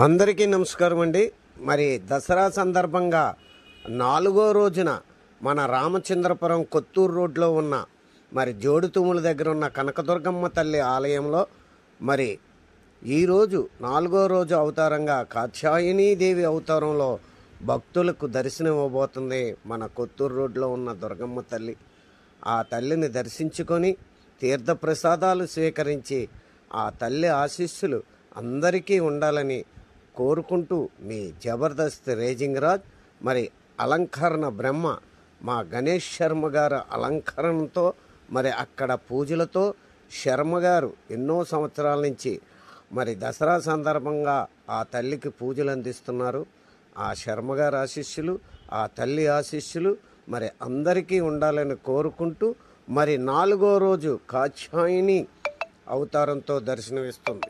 అందరికీ నమస్కారం అండి. మరి దసరా సందర్భంగా 4వ రోజున మన రామచంద్రపురం కొత్తూరు రోడ్లో ఉన్న మరి జోడుతుముల దగ్గర ఉన్న కనకదుర్గమ్మ తల్లి ఆలయంలో మరి ఈరోజు 4వ రోజు అవతారంగా కాత్యాయనీదేవి అవతారంలో భక్తులకు దర్శనం ఇవ్వబోతుంది మన కొత్తూరు రోడ్లో ఉన్న దుర్గమ్మ తల్లి. ఆ తల్లిని దర్శించుకొని తీర్థప్రసాదాలు స్వీకరించి ఆ తల్లి ఆశీస్సులు అందరికీ ఉండాలని కోరుకుంటూ మీ జబర్దస్త్ రేజింగ్ రాజ్. మరి అలంకరణ బ్రహ్మ మా గణేష్ శర్మ గారు అలంకరణతో మరి అక్కడ పూజలతో శర్మ గారు ఎన్నో సంవత్సరాల నుంచి మరి దసరా సందర్భంగా ఆ తల్లికి పూజలు అందిస్తున్నారు. ఆ శర్మ గారి ఆశీస్సులు ఆ తల్లి ఆశీస్సులు మరి అందరికీ ఉండాలని కోరుకుంటూ మరి 4వ రోజు కాత్యాయని అవతారంతో దర్శనమిస్తుంది.